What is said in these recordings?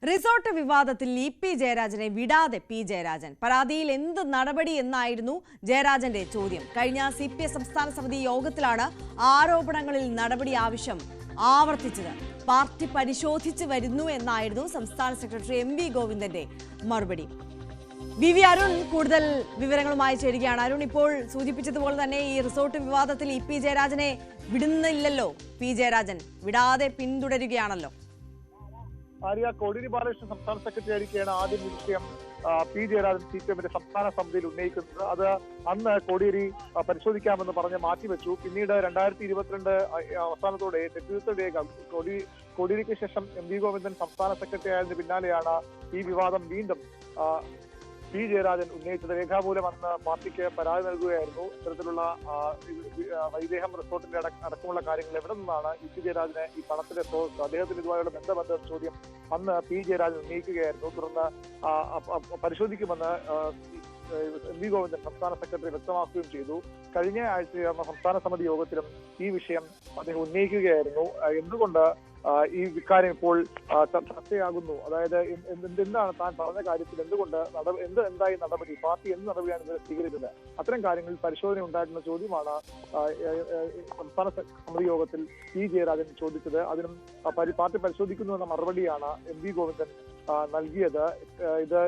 Resort വിവാദത്തിൽ EP. ജയരാജനെ വിടാതെ P Jayarajan. പരാതിയിൽ എന്ത് നടപടി എന്നായിരുന്നു ജയരാജന്റെ ചോദ്യം. കഴിഞ്ഞ CPI സംസ്ഥാന സമിതി യോഗത്തിലാണ് ആരോപണങ്ങളിൽ നടപടി ആവശ്യം ആവർത്തിച്ചത്. പാർട്ടി പരിശോധിച്ച് വരുന്നു എന്നായിരുന്നു സംസ്ഥാന സെക്രട്ടറി MV ഗോവിന്ദന്റെ മറുപടി. VV അരുൺ കൂടുതൽ വിവരങ്ങളുമായി ചേരുകയാണ്. അരുൺ, ഇപ്പോൾ സൂചിപ്പിച്ചതുപോലെ തന്നെ ഈ റിസോർട്ട് വിവാദത്തിൽ ഇ.പി. ജയരാജനെ വിടുന്നില്ലല്ലോ. പി ജയരാജൻ വിടാതെ പിന്തുടരുകയാണല്ലോ. ആര്യ, കോടിയേരി ബാലകൃഷ്ണൻ സംസ്ഥാന സെക്രട്ടറി ആയിരിക്കെയാണ് ആദ്യം ഈ വിഷയം പി ജയരാജൻ CPMന്റെ സംസ്ഥാന സമിതിയിൽ ഉന്നയിക്കുന്നത്. അത് അന്ന് കോടിയേരി പരിശോധിക്കാമെന്ന് പറഞ്ഞ് മാറ്റിവെച്ചു. പിന്നീട് 2022 അവസാനത്തോടെ തെറ്റിദ്ധരേഖ കോടിയേരിക്ക് ശേഷം MV ഗോവിന്ദൻ സംസ്ഥാന സെക്രട്ടറി ആയതിന് പിന്നാലെയാണ് ഈ വിവാദം വീണ്ടും പി ജയരാജൻ ഉന്നയിച്ചത്. രേഖാമൂലം അന്ന് പാർട്ടിക്ക് പരാതി നൽകുകയായിരുന്നു. ഇത്തരത്തിലുള്ള വൈദേഹം റിസോർട്ടിന്റെ അടക്കമുള്ള കാര്യങ്ങൾ എവിടെ നിന്നാണ് ഇ.പി. ജയരാജന് ഈ പണത്തിന്റെ സോഴ്സ്, അദ്ദേഹത്തിന് ഇതുമായുള്ള ബന്ധമെന്ന ചോദ്യം അന്ന് പി ജയരാജൻ ഉന്നയിക്കുകയായിരുന്നു. തുടർന്ന് പരിശോധിക്കുമെന്ന് MV ഗോവിന്ദൻ സംസ്ഥാന സെക്രട്ടറി വ്യക്തമാക്കുകയും ചെയ്തു. കഴിഞ്ഞ ആഴ്ച ചേർന്ന സംസ്ഥാന സമിതി യോഗത്തിലും ഈ വിഷയം അദ്ദേഹം ഉന്നയിക്കുകയായിരുന്നു. എന്തുകൊണ്ട് ഈ വികാരം ഇപ്പോൾ ചർച്ചയാകുന്നു, അതായത് എന്താണ് താൻ പറഞ്ഞ കാര്യത്തിൽ എന്തുകൊണ്ട് എന്തായി നടപടി, പാർട്ടി എന്ത് നടപടിയാണ് ഇത് സ്വീകരിച്ചത്, അത്തരം കാര്യങ്ങളിൽ പരിശോധന ഉണ്ടായിരുന്ന ചോദ്യമാണ് സംസ്ഥാന സമിതി യോഗത്തിൽ പി ജയരാജൻ ചോദിച്ചത്. അതിനും പാർട്ടി പരിശോധിക്കുന്നു എന്ന മറുപടിയാണ് MV ഗോവിന്ദൻ നൽകിയത്. ഇത്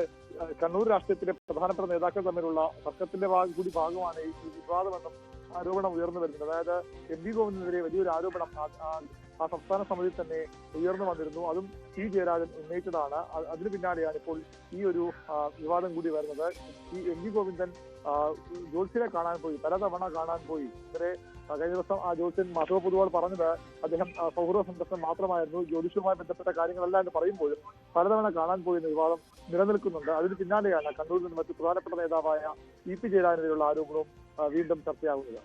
കണ്ണൂർ രാഷ്ട്രീയത്തിലെ പ്രധാനപ്പെട്ട നേതാക്കൾ തമ്മിലുള്ള തർക്കത്തിന്റെ കൂടി ഭാഗമാണ് ഈ വിവാദമെന്നും ആരോപണം ഉയർന്നു വരുന്നത്. അതായത് MV ഗോവിന്ദനെതിരെ വലിയൊരു ആരോപണം ആ സംസ്ഥാന സമിതി തന്നെ ഉയർന്നു വന്നിരുന്നു. അതും പി ജയരാജൻ ഉന്നയിച്ചതാണ്. അതിന് പിന്നാലെയാണ് ഇപ്പോൾ ഈ ഒരു വിവാദം കൂടി വരുന്നത്. ഈ MV ഗോവിന്ദൻ ജോത്സ്യനെ കാണാൻ പോയി, പലതവണ കാണാൻ പോയി. ഇവരെ കഴിഞ്ഞ ദിവസം ആ ജോത്സ്യൻ മാധവ പൊതുവാൾ പറഞ്ഞത് അദ്ദേഹം സൗഹൃദ സന്ദർശനം മാത്രമായിരുന്നു, ജ്യോതിഷവുമായി ബന്ധപ്പെട്ട കാര്യങ്ങളല്ല എന്ന് പറയുമ്പോഴും പലതവണ കാണാൻ പോയി എന്ന വിവാദം നിലനിൽക്കുന്നുണ്ട്. അതിന് പിന്നാലെയാണ് കണ്ണൂരിൽ നിന്ന് മറ്റു പ്രധാനപ്പെട്ട നേതാവായ ഇ.പി. ജയരാജനെതിരെയുള്ള ആരോപണവും വീണ്ടും ചർച്ചയാവുന്നത്.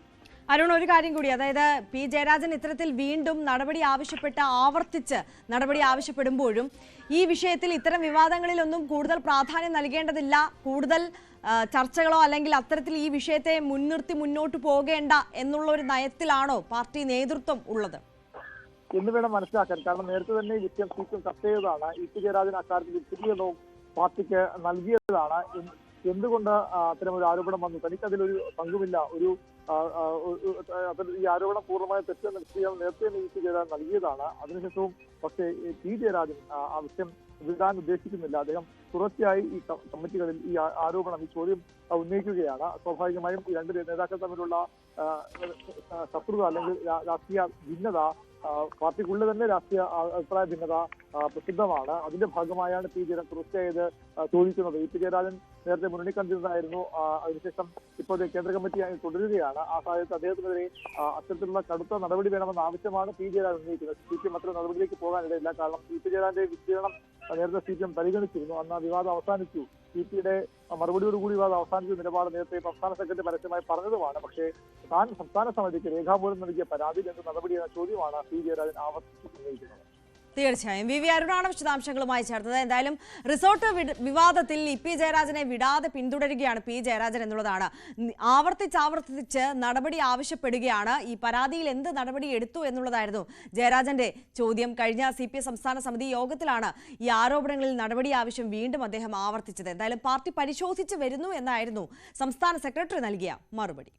അരുൺ, ഒരു കാര്യം കൂടി, അതായത് പി ജയരാജൻ ഇത്തരത്തിൽ വീണ്ടും ആവർത്തിച്ച് നടപടി ആവശ്യപ്പെടുമ്പോഴും ഈ വിഷയത്തിൽ ഇത്തരം വിവാദങ്ങളിലൊന്നും കൂടുതൽ പ്രാധാന്യം നൽകേണ്ടതില്ല, കൂടുതൽ ചർച്ചകളോ അല്ലെങ്കിൽ അത്തരത്തിൽ ഈ വിഷയത്തെ മുൻനിർത്തി മുന്നോട്ട് പോകേണ്ട എന്നുള്ള ഒരു നയത്തിലാണോ പാർട്ടി നേതൃത്വം ഉള്ളത് എന്ന് വേണം മനസ്സിലാക്കാൻ. കാരണം നേരത്തെ തന്നെ ഈ വിഷയം ചർച്ച ചെയ്തതാണ്. ഇ.പി. ജയരാജൻ അക്കാര്യത്തിൽ വിശദീകരണവും പാർട്ടിക്ക് നൽകിയതാണ്. എന്തുകൊണ്ട് അത്തരമൊരു ആരോപണം വന്നു, തനിക്ക് അതിലൊരു പങ്കുമില്ല, ഈ ആരോപണം പൂർണ്ണമായ തെറ്റെന്ന് നേരത്തെ ഇ.പി. ജയരാജൻ നൽകിയതാണ്. അതിനുശേഷവും പക്ഷേ പി ജയരാജൻ ആ വിഷയം വിടാൻ ഉദ്ദേശിക്കുന്നില്ല. അദ്ദേഹം തുടർച്ചയായി ഈ കമ്മിറ്റികളിൽ ഈ ആരോപണം, ഈ ചോദ്യം ഉന്നയിക്കുകയാണ്. സ്വാഭാവികമായും ഈ രണ്ട് നേതാക്കൾ തമ്മിലുള്ള ശത്രുത അല്ലെങ്കിൽ രാഷ്ട്രീയ ഭിന്നത, പാർട്ടിക്കുള്ളിൽ തന്നെ രാഷ്ട്രീയ അഭിപ്രായ ഭിന്നത പ്രസിദ്ധമാണ്. അതിന്റെ ഭാഗമായാണ് പി ജയരാജൻ തുടർച്ചയായി ഇത് ചോദിക്കുന്നത്. ഇ.പി. ജയരാജൻ നേരത്തെ മുന്നണി കണ്ടിരുന്നായിരുന്നു. അതിനുശേഷം ഇപ്പോൾ കേന്ദ്ര കമ്മിറ്റിയായി തുടരുകയാണ്. ആ സാഹചര്യത്തിൽ അദ്ദേഹത്തിനെതിരെ അത്തരത്തിലുള്ള കടുത്ത നടപടി വേണമെന്ന ആവശ്യമാണ് പി ജയരാജൻ ഉന്നയിക്കുന്നത്. CPM അത്ര നടപടിയിലേക്ക് പോകാനിടയില്ല. കാരണം ഇ.പി. ജയരാജന്റെ വിശദീകരണം നേരത്തെ CPM പരിഗണിച്ചിരുന്നു. അന്ന് വിവാദം അവസാനിച്ചു. CPയുടെ മറുപടിയോടുകൂടി വിവാദം അവസാനിച്ച നിലപാട് നേരത്തെ സംസ്ഥാന സെക്രട്ടറി പരസ്യമായി പറഞ്ഞതുമാണ്. പക്ഷേ താൻ സംസ്ഥാന സമിതിക്ക് രേഖാമൂലം നൽകിയ പരാതിയിൽ എന്ത് നടപടി എന്ന ചോദ്യമാണ് പി ജയരാജൻ ആവർത്തിച്ച് ഉന്നയിക്കുന്നത്. തീർച്ചയായും VV അരുണാണ് വിശദാംശങ്ങളുമായി ചേർത്തത്. എന്തായാലും റിസോർട്ട് വിവാദത്തിൽ ഇ.പി. ജയരാജനെ വിടാതെ പിന്തുടരുകയാണ് പി ജയരാജൻ എന്നുള്ളതാണ്. ആവർത്തിച്ച് നടപടി ആവശ്യപ്പെടുകയാണ്. ഈ പരാതിയിൽ എന്ത് നടപടി എടുത്തു എന്നുള്ളതായിരുന്നു ജയരാജന്റെ ചോദ്യം. കഴിഞ്ഞ CPI സംസ്ഥാന സമിതി യോഗത്തിലാണ് ഈ ആരോപണങ്ങളിൽ നടപടി ആവശ്യം വീണ്ടും അദ്ദേഹം ആവർത്തിച്ചത്. എന്തായാലും പാർട്ടി പരിശോധിച്ച് വരുന്നു എന്നായിരുന്നു സംസ്ഥാന സെക്രട്ടറി നൽകിയ മറുപടി.